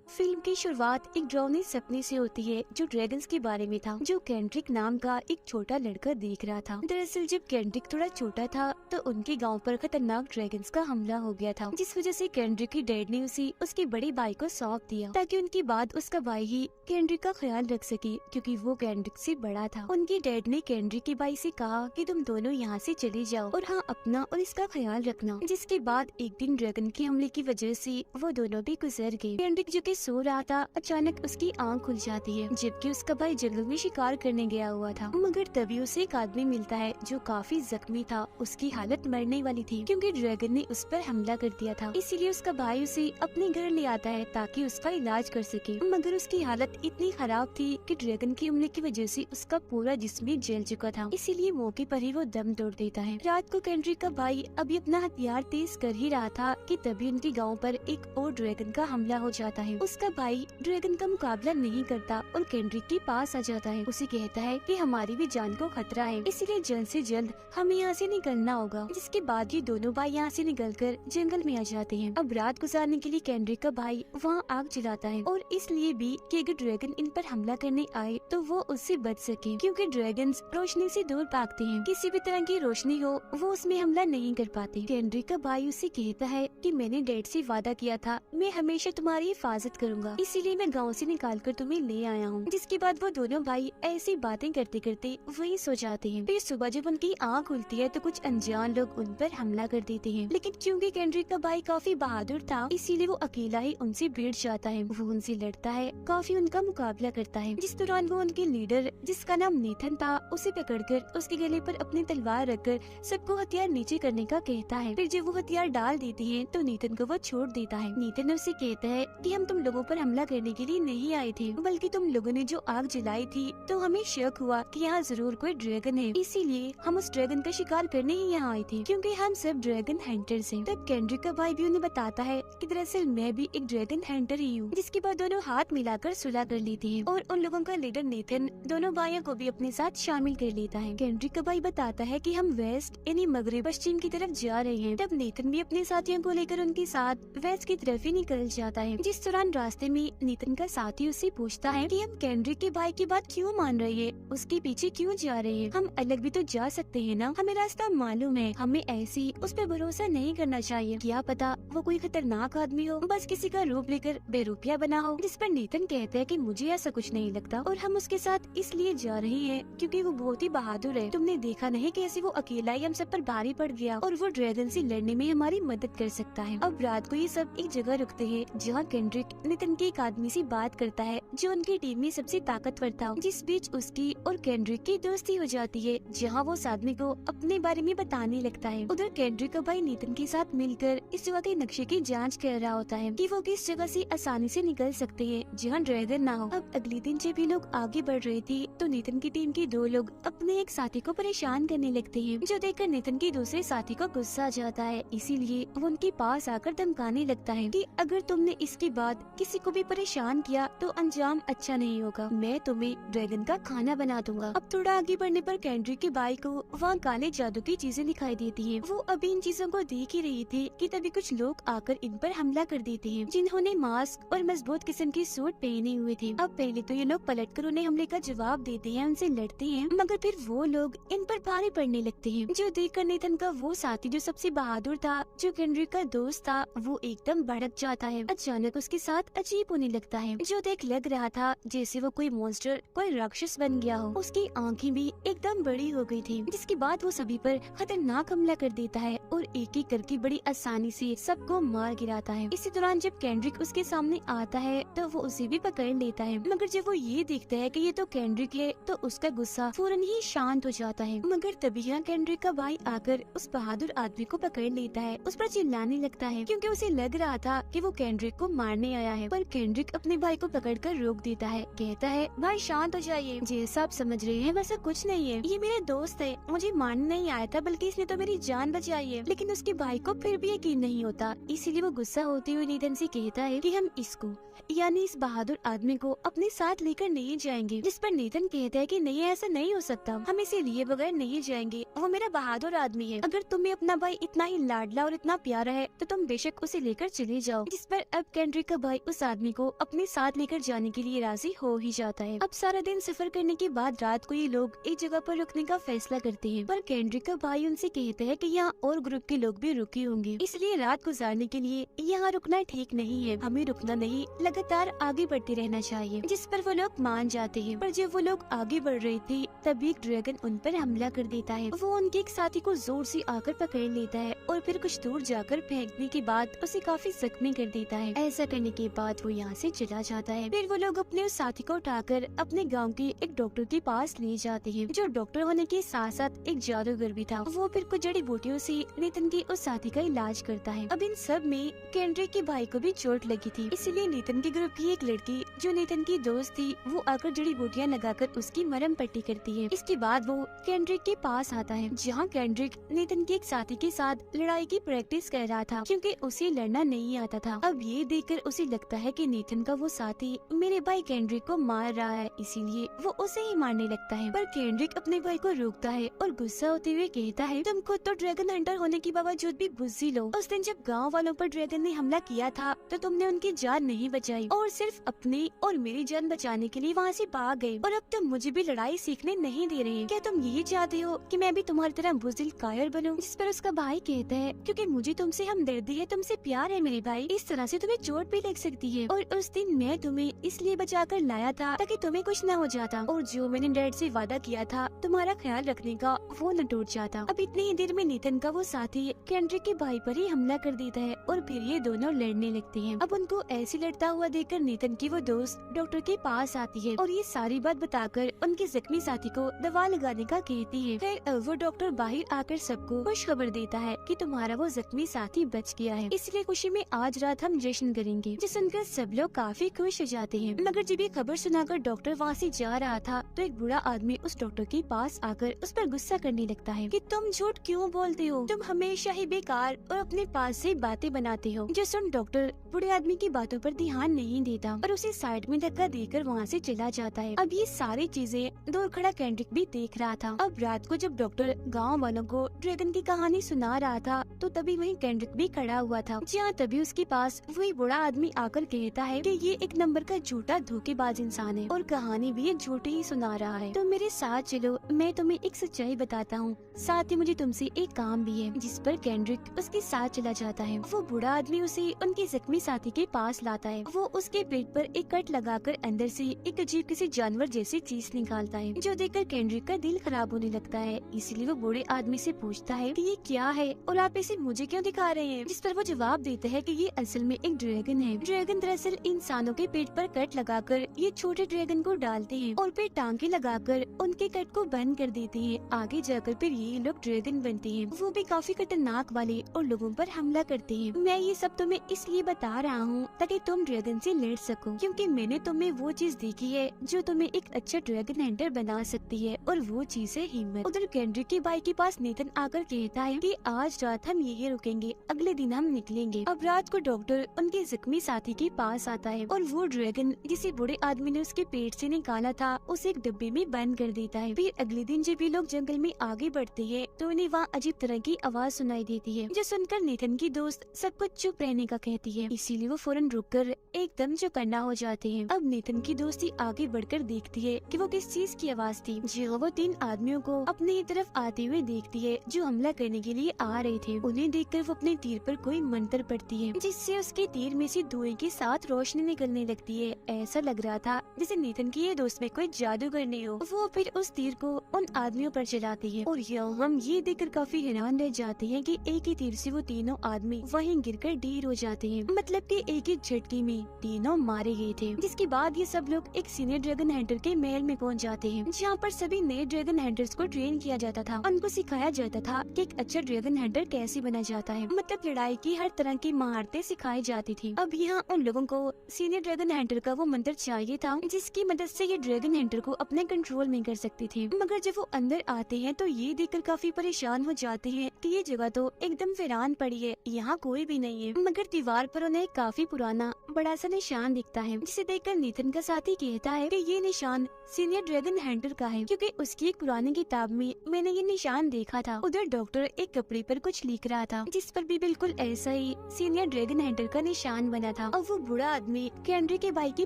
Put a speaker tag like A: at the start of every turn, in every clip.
A: Film की शुरुआत एक डरावनी सपने से होती है जो ड्रैगन्स के बारे में था, जो केंड्रिक नाम का एक छोटा लड़का देख रहा था। दरअसल जब केंड्रिक थोड़ा छोटा था तो उनके गांव पर खतरनाक ड्रैगन्स का हमला हो गया था, जिस वजह से केंड्रिक की डैड ने उसे उसके बड़े भाई को सौंप दिया ताकि उनकी बाद उसका भाई ही केंड्रिक का ख्याल रख सके, क्योंकि वो केंड्रिक से बड़ा था। उनके डैड ने केंड्रिक के भाई से कहा कि तुम दोनों यहाँ से चले जाओ और हाँ, अपना और इसका ख्याल रखना। जिसके बाद एक दिन ड्रैगन के हमले की वजह से वो दोनों भी गुजर गए। केंड्रिक जो कि सो रहा था, अचानक उसकी आंख खुल जाती है, जबकि उसका भाई जंगल में शिकार करने गया हुआ था। मगर तभी उसे एक आदमी मिलता है जो काफी जख्मी था। उसकी हालत मरने वाली थी क्योंकि ड्रैगन ने उस पर हमला कर दिया था। इसीलिए उसका भाई उसे अपने घर ले आता है ताकि उसका इलाज कर सके। मगर उसकी हालत इतनी खराब थी कि ड्रैगन के हमले की वजह से उसका पूरा जिस्म भी जल चुका था, इसीलिए मौके पर ही वो दम तोड़ देता है। रात को केंड्रिक का भाई अभी अपना हथियार तेज कर ही रहा था कि तभी उनके गाँव पर एक और ड्रैगन का हमला हो जाता है। उसका भाई ड्रैगन का मुकाबला नहीं करता और केंड्रिक के पास आ जाता है। उसे कहता है कि हमारी भी जान को खतरा है, इसलिए जल्द से जल्द हमें यहाँ से निकलना होगा। जिसके बाद ये दोनों भाई यहाँ से निकलकर जंगल में आ जाते हैं। अब रात गुजारने के लिए केंड्रिक का भाई वहाँ आग जलाता है, और इसलिए भी कि अगर ड्रैगन इन पर हमला करने आए तो वो उससे बच सके, क्योंकि ड्रैगन्स रोशनी से दूर भागते हैं। किसी भी तरह की रोशनी हो वो उसमें हमला नहीं कर पाते। केंड्रिक का भाई उससे कहता है कि मैंने डैड से वादा किया था, मैं हमेशा तुम्हारी हिफाजत करूंगा, इसीलिए मैं गांव से निकाल कर तुम्हें ले आया हूँ। जिसके बाद वो दोनों भाई ऐसी बातें करते करते वहीं सो जाते हैं। फिर सुबह जब उनकी आँख खुलती है तो कुछ अनजान लोग उन पर हमला कर देते हैं, लेकिन क्योंकि केंड्रिक का भाई काफी बहादुर था, इसीलिए वो अकेला ही उनसे भिड़ जाता है। वो उनसे लड़ता है, काफी उनका मुकाबला करता है। जिस दौरान वो उनके लीडर, जिसका नाम नेथन था, उसे पकड़कर उसके गले पर अपनी तलवार रखकर सबको हथियार नीचे करने का कहता है। फिर जब वो हथियार डाल देते हैं तो नेथन को वो छोड़ देता है। नेथन उससे कहता है कि हम तुम लोगों पर हमला करने के लिए नहीं आए थे, बल्कि तुम लोगों ने जो आग जलाई थी तो हमें शक हुआ कि यहाँ जरूर कोई ड्रैगन है, इसीलिए हम उस ड्रैगन का शिकार करने ही यहाँ आए थे, क्योंकि हम सब ड्रैगन हंटर्स हैं। तब केंड्रिक का भाई भी उन्हें बताता है कि दरअसल मैं भी एक ड्रैगन हंटर ही हूँ। जिसके बाद दोनों हाथ मिलाकर सुलह कर लेते हैं और उन लोगों का लीडर नेथन दोनों भाइयों को भी अपने साथ शामिल कर लेता है। केंड्रिक का भाई बताता है कि हम वेस्ट यानी मगरब पश्चिम की तरफ जा रहे हैं। तब नेथन भी अपने साथियों को लेकर उनके साथ वेस्ट की तरफ ही निकल जाता है। जिस दौरान रास्ते में नेथन का साथी उससे पूछता है कि हम केंड्रिक के भाई की बात क्यों मान रहे हैं, उसके पीछे क्यों जा रहे हैं, हम अलग भी तो जा सकते हैं ना, हमें रास्ता मालूम है, हमें ऐसी उस पर भरोसा नहीं करना चाहिए, क्या पता वो कोई खतरनाक आदमी हो, बस किसी का रूप लेकर बेरूपिया बना हो। जिस पर नेथन कहता है कि मुझे ऐसा कुछ नहीं लगता और हम उसके साथ इसलिए जा रहे हैं क्योंकि वो बहुत ही बहादुर है। तुमने देखा नहीं कैसे वो अकेला ही हम सब पर भारी पड़ गया और वो ड्रैगन से लड़ने में हमारी मदद कर सकता है। अब रात को ये सब एक जगह रुकते हैं जहाँ केंड्रिक नेथन के एक आदमी से बात करता है जो उनकी टीम में सबसे ताकतवर था। जिस बीच उसकी और केंड्रिक की दोस्ती हो जाती है, जहाँ वो उस आदमी को अपने बारे में बताने लगता है। उधर केंड्रिक का भाई नेथन के साथ मिलकर इस जगह के नक्शे की जांच कर रहा होता है कि वो किस जगह से आसानी से निकल सकते हैं जहाँ ड्रैगन ना हो। अब अगले दिन जब ये लोग आगे बढ़ रहे थे तो नेथन की टीम के दो लोग अपने एक साथी को परेशान करने लगते हैं, जो देखकर नेथन के दूसरे साथी को गुस्सा आ जाता है। इसीलिए वो उनके पास आकर धमकाने लगता है कि अगर तुमने इसके बाद किसी को भी परेशान किया तो अंजाम अच्छा नहीं होगा, मैं तुम्हें ड्रैगन का खाना बना दूंगा। अब थोड़ा आगे बढ़ने पर केंड्रिक के भाई को वहाँ काले जादू की चीजें दिखाई देती है। वो अभी इन चीजों को देख ही रही थी कि तभी कुछ लोग आकर इन पर हमला कर देते हैं, जिन्होंने मास्क और मजबूत किस्म की सूट पहने हुए थे। अब पहले तो ये लोग पलटकर उन्हें हमले का जवाब देते हैं, उनसे लड़ते हैं, मगर फिर वो लोग इन पर भारी पड़ने लगते हैं, जो देखकर नेथन का वो साथी जो सबसे बहादुर था, जो केंड्रिक का दोस्त था, वो एकदम भड़क जाता है। अचानक उसके साथ अजीब होने लगता है, जो देख लग रहा था जैसे वो कोई मॉन्स्टर, कोई राक्षस बन गया हो। उसकी आंखें भी एकदम बड़ी हो गई थी। जिसके बाद वो सभी पर खतरनाक हमला कर देता है और एक एक करके बड़ी आसानी से सबको मार गिराता है। इसी दौरान जब केंड्रिक उसके सामने आता है तो वो उसे भी पकड़ लेता है, मगर जब वो ये देखता है कि ये तो केंड्रिक है तो उसका गुस्सा फौरन ही शांत हो जाता है। मगर तभी यहाँ केंड्रिक का भाई आकर उस बहादुर आदमी को पकड़ लेता है, उस पर चिल्लाने लगता है क्योंकि उसे लग रहा था कि वो केंड्रिक को मारने आया है। पर केंड्रिक अपने भाई को पकड़कर रोक देता है, कहता है भाई शांत हो जाइए, जैसा आप समझ रहे हैं वैसा कुछ नहीं है, ये मेरा दोस्त है, मुझे मारने नहीं आया था बल्कि इसने तो मेरी जान बचाई है। लेकिन उसके भाई को फिर भी यकीन नहीं होता, इसीलिए वो गुस्सा होते हुए नेथन से कहता है कि हम इसको यानी इस बहादुर आदमी को अपने साथ लेकर नहीं जाएंगे। जिस पर नेथन कहता है कि नहीं, ऐसा नहीं हो सकता, हम इसे लिए बगैर नहीं जाएंगे, वो मेरा बहादुर आदमी है। अगर तुम्हें अपना भाई इतना ही लाडला और इतना प्यारा है तो तुम बेशक उसे लेकर चले जाओ। जिस पर अब केंड्रिक का भाई उस आदमी को अपने साथ लेकर जाने के लिए राजी हो ही जाता है। अब सारा दिन सफर करने के बाद रात को ये लोग एक जगह पर रुकने का फैसला करते हैं, पर केंड्रिक का भाई उनसे कहता है कि यहाँ और ग्रुप के लोग भी रुके होंगे, इसलिए रात गुजारने के लिए यहाँ रुकना ठीक नहीं है, हमें रुकना नहीं, लगातार आगे बढ़ते रहना चाहिए। जिस पर वो लोग मान जाते हैं। पर जब वो लोग आगे बढ़ रहे थे तभी एक ड्रैगन उन पर हमला कर देता है। वो उनके एक साथी को जोर से आकर पकड़ लेता है और फिर कुछ दूर जाकर फेंकने के बाद उसे काफी जख्मी कर देता है। ऐसा करने के बाद वो यहाँ से चला जाता है। फिर वो लोग अपने उस साथी को उठाकर अपने गाँव के एक डॉक्टर के पास ले जाते हैं, जो डॉक्टर होने के साथ साथ एक जादूगर भी था। वो फिर कुछ जड़ी बूटियों से नेथन के उस साथी का इलाज करता है। अब इन सब में केंड्रिक के भाई को भी चोट लगी थी, इसलिए नेथन के ग्रुप की एक लड़की जो नेथन की दोस्त थी वो आकर जड़ी बूटियाँ लगाकर उसकी मरहम पट्टी करती है। इसके बाद वो केंड्रिक के पास आता है, जहाँ केंड्रिक नेथन के एक साथी के साथ लड़ाई की प्रैक्टिस कर रहा था, क्योंकि उसे लड़ना नहीं आता था। अब ये देखकर उसे लगता है कि नेथन का वो साथी मेरे भाई केंड्रिक को मार रहा है, इसीलिए वो उसे ही मारने लगता है। पर केंड्रिक अपने भाई को रोकता है और गुस्सा होते हुए कहता है, तुम खुद तो ड्रैगन हंटर होने के बावजूद भी बुज़दिल हो। उस दिन जब गाँव वालों पर ड्रैगन ने हमला किया था तो तुमने उनकी जान नहीं बचाई और सिर्फ अपनी और मेरी जान बचाने के लिए वहाँ से भाग गए, और अब तुम मुझे भी लड़ाई सीखने नहीं दे रहे। क्या तुम यही चाहते हो कि मैं भी तुम्हारी तरह बुज़दिल कायर बनूं? जिस पर उसका भाई कहता है, क्योंकि मुझे तुमसे हमदर्दी है, तुमसे प्यार है मेरे भाई, इस तरह से तुम्हें चोट भी लग सकती है, और उस दिन मैं तुम्हें इसलिए बचा कर लाया था ताकि तुम्हें कुछ न हो जाता, और जो मैंने डैड से वादा किया था तुम्हारा ख्याल रखने का वो न टूट जाता। अब इतनी ही देर में नेथन का वो साथी केंड्रिक के भाई पर ही हमला कर देता है और फिर ये दोनों लड़ने लगते हैं। अब उनको ऐसे लड़ता हुआ देखकर नेथन की वो दोस्त डॉक्टर के पास आती है और ये सारी बात बताकर उनके जख्मी साथी को दवा लगाने का कहती है। फिर वो डॉक्टर बाहर आकर सबको खुश खबर देता है कि तुम्हारा वो जख्मी साथी बच गया है, इसलिए खुशी में आज रात हम जश्न करेंगे। जो सुनकर सब लोग काफी खुश हो जाते हैं। मगर जब ये खबर सुनाकर डॉक्टर वहाँ से जा रहा था तो एक बुरा आदमी उस डॉक्टर के पास आकर उस पर गुस्सा करने लगता है कि तुम झूठ क्यों बोलते हो, तुम हमेशा ही बेकार और अपने पास से बातें बनाते हो। जो सुन डॉक्टर बुरे आदमी की बातों पर ध्यान नहीं देता और उसे साइड में धक्का देकर वहाँ से चला जाता है। अब ये सारी चीजें दूर खड़ा केंड्रिक भी देख रहा था। अब रात को जब डॉक्टर गाँव वालों को ड्रैगन की कहानी सुना रहा था तो तभी वहीं केंड्रिक भी खड़ा हुआ था, जहाँ तभी उसके पास वही बुरा आदमी आकर कहता है कि ये एक नंबर का झूठा धोखेबाज इंसान है और कहानी भी ये झूठी ही सुना रहा है। तो मेरे साथ चलो, मैं तुम्हें एक सच्चाई बताता हूँ, साथ ही मुझे तुमसे एक काम भी है। जिस पर केंड्रिक उसके साथ चला जाता है। वो बुरा आदमी उसे उनके जख्मी साथी के पास लाता है। वो उसके पेट पर एक कट लगाकर अंदर से एक अजीब किसी जानवर जैसी चीज निकालता है, जो देखकर केंड्रिक का दिल खराब होने लगता है। इसलिए वो बूढ़े आदमी से पूछता है कि ये क्या है और आप इसे मुझे क्यों दिखा रहे हैं? जिस पर वो जवाब देता है कि ये असल में एक ड्रैगन है। ड्रैगन दरअसल इंसानों के पेट पर कट लगाकर ये छोटे ड्रैगन को डालते हैं और फिर टांगे लगाकर उनके कट को बंद कर देते हैं। आगे जाकर फिर ये लोग ड्रैगन बनते हैं, वो भी काफी खतरनाक वाले, और लोगों पर हमला करते हैं। मैं ये सब तुम्हें इसलिए बता रहा हूँ ताकि तुम ड्रैगन से लड़ सको, क्योंकि मैंने तुम्हें वो चीज देखी है जो तुम्हें एक अच्छा ड्रैगन हंटर बना सकती है, और वो चीज है हिम्मत। उधर केंड्रिक के भाई के पास नेथन आकर कहता है कि आज रात हम यही रुकेंगे, अगले दिन हम निकलेंगे। अब रात को डॉक्टर उनके जख्मी साथी के पास आता है और वो ड्रैगन जिसे बूढ़े आदमी ने उसके पेट से निकाला था उसे एक डिब्बे में बंद कर देता है। फिर अगले दिन जब ये लोग जंगल में आगे बढ़ते हैं तो उन्हें वहाँ अजीब तरह की आवाज सुनाई देती है, जो सुनकर नेथन की दोस्त सब कुछ चुप रहने का कहती है। इसीलिए वो फौरन रुककर एकदम चौकन्ना हो जाते हैं। अब नेथन की दोस्ती आगे बढ़कर देखती है कि वो किस चीज की आवाज थी। जो वो 3 आदमियों को अपनी तरफ आते हुए देखती है जो हमला करने के लिए आ रहे थे। उन्हें देखकर वो अपने तीर पर कोई मंत्र पढ़ती है, जिससे उसके तीर में से धुएं के साथ रोशनी निकलने लगती है। ऐसा लग रहा था जैसे नेथन की ये दोस्त में कोई जादू करने हो। वो फिर उस तीर को उन आदमियों पर चलाती है और हम ये देखकर काफी हैरान रह जाते हैं कि एक ही तीर से वो तीनों आदमी वहीं गिरकर ढेर हो जाते हैं। मतलब कि एक ही झटके में तीनों मारे गए थे। जिसके बाद ये सब लोग एक सीनियर ड्रैगन हंटर के महल में पहुंच जाते हैं, जहाँ पर सभी नए ड्रैगन हंटर्स को ट्रेन किया जाता था। उनको सिखाया जाता था कि एक अच्छा ड्रैगन हंटर कैसे बना जाता है, मतलब लड़ाई की हर तरह की महारतें सिखाई जाती थी। अब यहाँ उन लोगों को सीनियर ड्रैगन हंटर का वो मंत्र चाहिए था जिसकी मदद से ये ड्रैगन हंटर को अपने कंट्रोल में कर सकती थी। मगर जब वो अंदर आते हैं तो ये देखकर काफी परेशान हो जाते हैं कि ये जगह तो एकदम वीरान पड़ी है, यहाँ कोई भी नहीं है। मगर दीवार पर उन्हें काफी पुराना बड़ा बड़ा सा निशान दिखता है, जिसे देखकर नीथन का साथी कहता है कि ये निशान सीनियर ड्रैगन हंटर का है, क्योंकि उसकी एक पुरानी किताब में मैंने ये निशान देखा था। उधर डॉक्टर एक कपड़े पर कुछ लिख रहा था, जिस पर भी बिल्कुल ऐसा ही सीनियर ड्रैगन हंटर का निशान बना था। अब वो बूढ़ा आदमी केंड्रिक के भाई के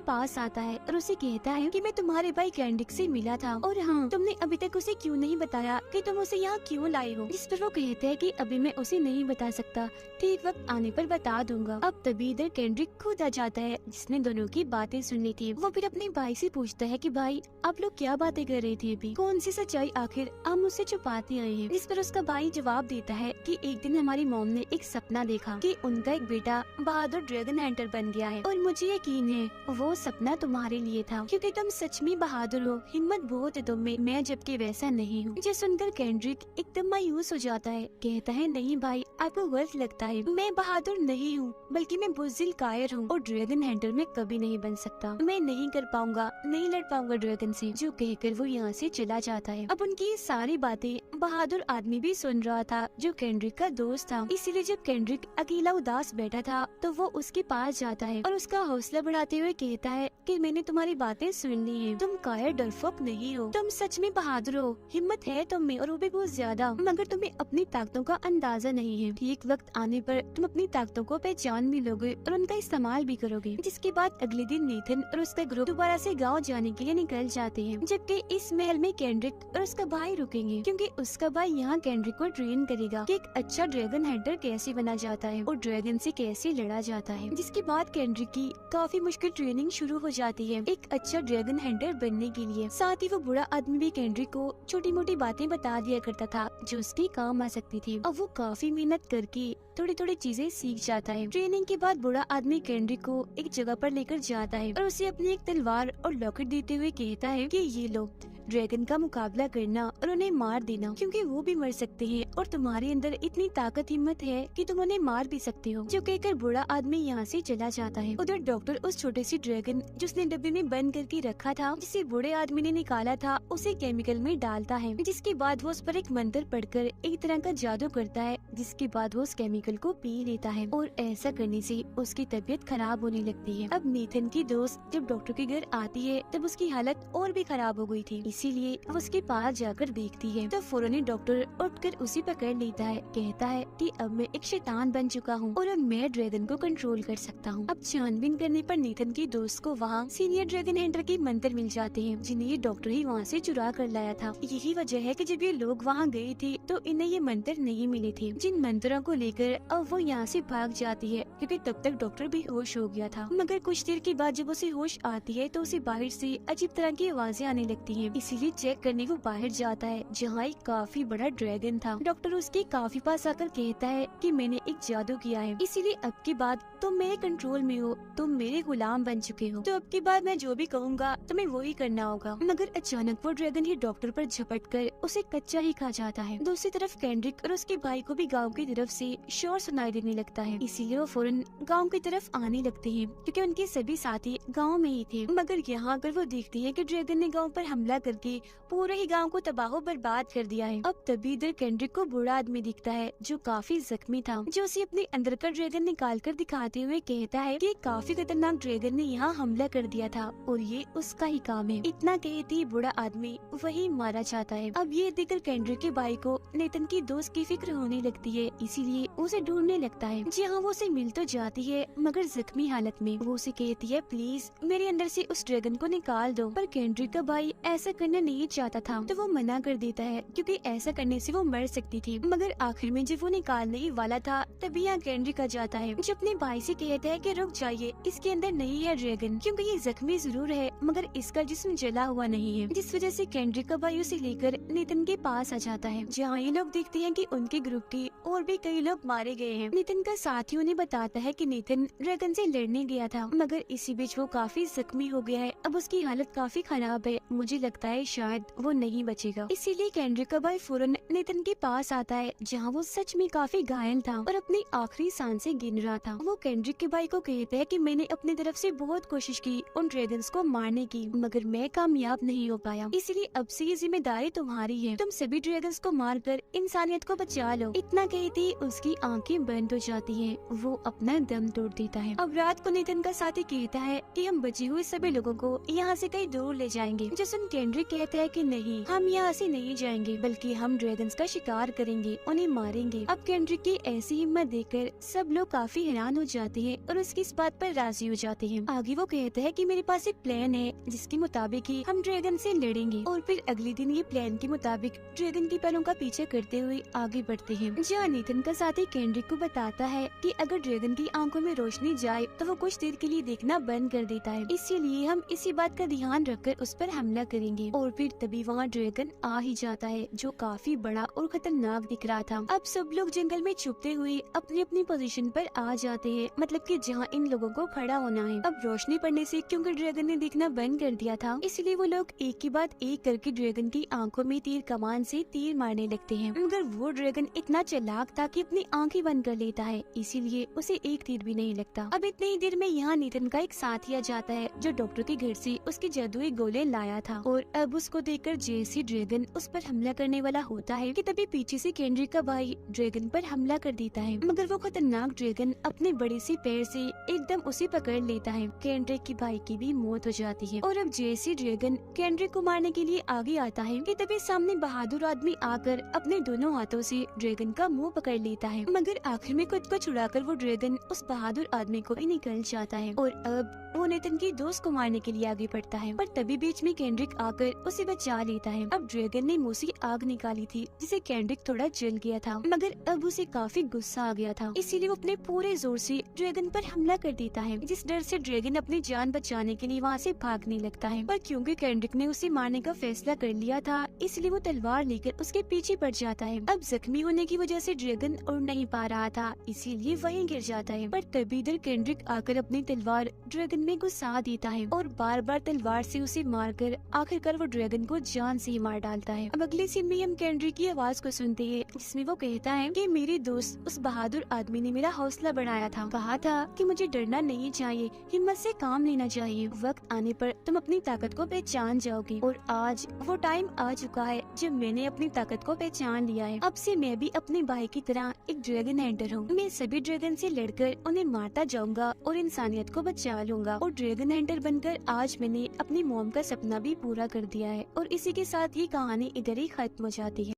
A: पास आता है और उसे कहता है कि मैं तुम्हारे भाई केंड्रिक से मिला था, और हाँ, तुमने अभी तक उसे क्यों नहीं बताया कि तुम उसे यहाँ क्यों लाए हो। जिस पर वो कहते हैं कि अभी मैं उसे नहीं बता सकता, ठीक वक्त आने पर बता दूंगा। अब तभी इधर केंड्रिक खुद आ जाता है, जिसने दोनों की बातें सुननी थी। वो फिर अपने भाई से पूछता है कि भाई, आप लोग क्या बातें कर रहे थे अभी, कौन सी सच्चाई आखिर आप मुझसे छुपाते आए हैं। जिस पर उसका भाई जवाब देता है कि एक दिन हमारी मॉम ने एक सपना देखा कि उनका एक बेटा बहादुर ड्रैगन हंटर बन गया है, और मुझे यकीन है वो सपना तुम्हारे लिए था, क्योंकि तुम सच में बहादुर हो, हिम्मत बहुत है तुम में, मैं जबकि वैसा नहीं हूँ। जो सुनकर केंड्रिक एकदम मायूस हो जाता है, कहता है नहीं भाई, आपको गलत लगता है, मैं बहादुर नहीं हूँ, बल्कि मैं बुज़दिल कायर हूँ, और ड्रैगन हंटर में कभी नहीं बन सकता, मैं नहीं कर पाऊंगा, नहीं लड़ पाऊंगा ड्रैगन से। जो कहकर वो यहाँ से चला जाता है। अब उनकी ये सारी बातें बहादुर आदमी भी सुन रहा था, जो केंड्रिक का दोस्त था। इसीलिए जब केंड्रिक अकेला उदास बैठा था तो वो उसके पास जाता है और उसका हौसला बढ़ाते हुए कहता है कि मैंने तुम्हारी बातें सुन ली हैं, तुम कायर डरपोक नहीं हो, तुम सच में बहादुर हो, हिम्मत है तुम में, और वो भी बहुत ज्यादा, मगर तुम्हें अपनी ताकतों का अंदाजा नहीं है। ठीक वक्त आने पर तुम अपनी ताकतों को पहचान भी लोगे और उनका इस्तेमाल भी करोगे। जिसके बाद अगले दिन नीथन और उसका ग्रुप दोबारा से गाँव जाने के लिए निकल जाते हैं, जबकि इस महल में केंड्रिक और उसका भाई रुकेंगे, क्योंकि उसका भाई यहाँ केंड्रिक को ट्रेन करेगा कि एक अच्छा ड्रैगन हंटर कैसे बना जाता है और ड्रैगन से कैसे लड़ा जाता है। जिसके बाद केंड्रिक की काफी मुश्किल ट्रेनिंग शुरू हो जाती है एक अच्छा ड्रैगन हंटर बनने के लिए। साथ ही वो बूढ़ा आदमी भी केंड्रिक को छोटी मोटी बातें बता दिया करता था जो उसके काम आ सकती थी। अब वो काफी मेहनत करके थोड़ी थोड़ी चीजें सीख जाता है। ट्रेनिंग के बाद बूढ़ा आदमी केंड्रिक को एक जगह पर लेकर जाता है और उसे अपनी एक तलवार और लॉकेट देते हुए कहता है कि ये लो, ड्रैगन का मुकाबला करना और उन्हें मार देना, क्योंकि वो भी मर सकते हैं और तुम्हारे अंदर इतनी ताकत हिम्मत है कि तुम उन्हें मार भी सकते हो। जो कहकर बूढ़ा आदमी यहाँ से चला जाता है। उधर डॉक्टर उस छोटे सी ड्रैगन जिसने डब्बे में बंद करके रखा था, जिसे बूढ़े आदमी ने निकाला था, उसे केमिकल में डालता है, जिसके बाद वो उस पर एक मंत्र पढ़कर एक तरह का जादू करता है, जिसके बाद वो उस केमिकल को पी लेता है और ऐसा करने से उसकी तबीयत खराब होने लगती है। अब नीथन की दोस्त जब डॉक्टर के घर आती है तब उसकी हालत और भी खराब हो गई थी, इसीलिए वो उसके पास जाकर देखती है तो फौरन ही डॉक्टर उठकर उसे पकड़ लेता है, कहता है कि अब मैं एक शैतान बन चुका हूँ और अब मैं ड्रैगन को कंट्रोल कर सकता हूँ। अब छानबीन करने पर नीथन की दोस्त को वहाँ सीनियर ड्रैगन हंटर के मंत्र मिल जाते हैं, जिन्हें ये डॉक्टर ही वहाँ से चुरा कर लाया था। यही वजह है कि जब ये लोग वहाँ गए थे तो इन्हें ये मंत्र नहीं मिले थे, जिन मंत्रों को लेकर अब वो यहाँ से भाग जाती है, क्योंकि तब तक डॉक्टर भी होश हो गया था। मगर कुछ देर के बाद जब उसे होश आती है तो उसे बाहर से अजीब तरह की आवाजें आने लगती हैं, इसीलिए चेक करने वो बाहर जाता है, जहाँ एक काफी बड़ा ड्रैगन था। डॉक्टर उसके काफी पास आकर कहता है कि मैंने एक जादू किया है, इसीलिए अब की बाद तुम मेरे कंट्रोल में हो, तुम मेरे गुलाम बन चुके हो, तो अब की बाद मैं जो भी कहूँगा तुम्हें वो ही करना होगा। मगर अचानक वो ड्रैगन ही डॉक्टर पर झपट कर उसे कच्चा ही खा जाता है। दूसरी तरफ केंड्रिक और उसके भाई को भी गाँव की तरफ से शोर सुनाई देने लगता है, इसीलिए वो फौरन गाँव की तरफ आने लगते हैं, क्योंकि उनके सभी साथी गाँव में ही थे। मगर यहाँ आकर वो देखती है कि ड्रैगन ने गाँव पर हमला करके पूरे ही गांव को तबाह बर्बाद कर दिया है। अब तभी इधर केंड्रिक को बूढ़ा आदमी दिखता है जो काफी जख्मी था, जो उसे अपने अंदर का ड्रैगन निकाल कर दिखाते हुए कहता है कि काफी खतरनाक ड्रैगन ने यहाँ हमला कर दिया था और ये उसका ही काम है। इतना कहते ही बूढ़ा आदमी वही मारा जाता है। अब ये देखकर केंड्रिक के भाई को नीथन की दोस्त की फिक्र होने लगती है, इसीलिए उसे ढूंढने लगता है। जी हाँ, वो उसे मिल तो जाती है मगर जख्मी हालत में। वो उसे कहती है प्लीज मेरे अंदर से उस ड्रैगन को निकाल दो, पर केंड्रिक का भाई ऐसा करना नहीं चाहता था तो वो मना कर देता है, क्योंकि ऐसा करने से वो मर सकती थी। मगर आखिर में जब वो निकालने ही वाला था तभी यहाँ केंड्रिक आ जाता है, जो अपने भाई से कहता है कि रुक जाइए, इसके अंदर नहीं है ड्रैगन, क्योंकि ये जख्मी जरूर है मगर इसका जिस्म जला हुआ नहीं है। जिस वजह से केंड्रिक का भाई उसे लेकर नितिन के पास आ जाता है, जहाँ ये लोग देखते हैं कि उनके ग्रुप के और भी कई लोग मारे गए हैं। नितिन का साथी उन्हें बताता है कि नितिन ड्रैगन से लड़ने गया था, मगर इसी बीच वो काफी जख्मी हो गया है। अब उसकी हालत काफी खराब है, मुझे लगता है शायद वो नहीं बचेगा। इसीलिए केंड्रिक का भाई फौरन नेथन के पास आता है, जहाँ वो सच में काफी घायल था और अपनी आखिरी सांसें गिन रहा था। वो केंड्रिक के भाई को कहता है कि मैंने अपनी तरफ से बहुत कोशिश की उन ड्रैगन्स को मारने की, मगर मैं कामयाब नहीं हो पाया। इसलिए अब से ये जिम्मेदारी तुम्हारी है, तुम सभी ड्रैगन्स को मारकर इंसानियत को बचा लो। इतना कहते ही उसकी आंखें बंद हो जाती हैं, वो अपना दम तोड़ देता है। अब रात को नेथन का साथी कहता है कि हम बचे हुए सभी लोगों को यहाँ से कहीं दूर ले जाएंगे। जो सुन केंड्रिक कहता है कि नहीं, हम यहाँ से नहीं जाएंगे, बल्कि हम ड्रैगन्स का शिकार करेंगे, उन्हें मारेंगे। अब केंड्रिक की ऐसी हिम्मत देखकर सब लोग काफी हैरान हो जाते हैं और उसकी इस बात पर राजी हो जाते हैं। आगे वो कहता है कि मेरे पास एक प्लान है जिसके मुताबिक ही हम ड्रैगन से लड़ेंगे। और फिर अगले दिन ये प्लान के मुताबिक ड्रैगन की पैरों का पीछे करते हुए आगे बढ़ते हैं। जहाँ नेथन का साथी केंड्रिक को बताता है कि अगर ड्रैगन की आंखों में रोशनी जाए तो वो कुछ देर के लिए देखना बंद कर देता है, इसीलिए हम इसी बात का ध्यान रखकर उस पर हमला करेंगे। और फिर तभी वहाँ ड्रैगन आ ही जाता है, जो काफी बड़ा और खतरनाक दिख रहा था। अब सब लोग जंगल में छुपते हुए अपनी अपनी पोजीशन पर आ जाते हैं, मतलब कि जहाँ इन लोगों को खड़ा होना है। अब रोशनी पड़ने से क्योंकि ड्रैगन ने दिखना बंद कर दिया था, इसलिए वो लोग एक के बाद एक करके ड्रैगन की आंखों में तीर कमान से तीर मारने लगते हैं। मगर वो ड्रैगन इतना चालाक था कि अपनी आंखें बंद कर लेता है, इसीलिए उसे एक तीर भी नहीं लगता। अब इतनी ही देर में यहाँ नेथन का एक साथी आ जाता है, जो डॉक्टर के घर से उसकी जादुई गोले लाया था। और अब उसको देखकर जैसे ड्रैगन उस पर हमला करने वाला होता है कि तभी पीछे से केंड्रिक का भाई ड्रैगन पर हमला कर देता है। मगर वो खतरनाक ड्रैगन अपने बड़े से पैर से एकदम उसे पकड़ लेता है। केंड्रिक की भाई की भी मौत हो जाती है। और अब जैसे ड्रैगन केंड्रिक को मारने के लिए आगे आता है कि तभी सामने बहादुर आदमी आकर अपने दोनों हाथों से ड्रैगन का मुंह पकड़ लेता है। मगर आखिर में खुद को छुड़ाकर वो ड्रैगन उस बहादुर आदमी को ही निकल जाता है और अब वो नेथन की दोस्त को मारने के लिए आगे बढ़ता है। पर तभी बीच में केंड्रिक आकर उसे बचा लेता है। अब ड्रैगन ने मुंह से आग निकाली थी, जिसे केंड्रिक थोड़ा जल गया था, मगर अब उसे काफी गुस्सा आ गया था, इसीलिए वो अपने पूरे जोर से ड्रैगन पर हमला कर देता है, जिस डर से ड्रैगन अपनी जान बचाने के लिए वहाँ से भागने लगता है। पर क्योंकि केंड्रिक ने उसे मारने का फैसला कर लिया था, इसलिए वो तलवार लेकर उसके पीछे पड़ जाता है। अब जख्मी होने की वजह से ड्रैगन उड़ नहीं पा रहा था, इसीलिए वहीं गिर जाता है। पर तभी इधर केंड्रिक आकर अपनी तलवार ड्रैगन में घुसा देता है और बार बार तलवार से उसे मारकर आखिरकार वो ड्रैगन को जान से ही मार डालता है। अब अगले सीन में हम केंड्रिक की आवाज को सुनते हैं, जिसमें वो कहता है कि मेरे दोस्त उस बहादुर आदमी ने मेरा हौसला बढ़ाया था, कहा था कि मुझे डरना नहीं चाहिए, हिम्मत से काम लेना चाहिए, वक्त आने पर तुम अपनी ताकत को पहचान जाओगी। और आज वो टाइम आ चुका है जब मैंने अपनी ताकत को पहचान लिया है। अब से मैं भी अपने भाई की तरह एक ड्रैगन हंटर हूँ। मैं सभी ड्रैगन से लड़कर उन्हें मारता जाऊंगा और इंसानियत को बचा लूंगा। और ड्रैगन हंटर बनकर आज मैंने अपनी मॉम का सपना भी पूरा कर दिया है। और इसी के साथ ये कहानी इधर ही खत्म हो जाती है।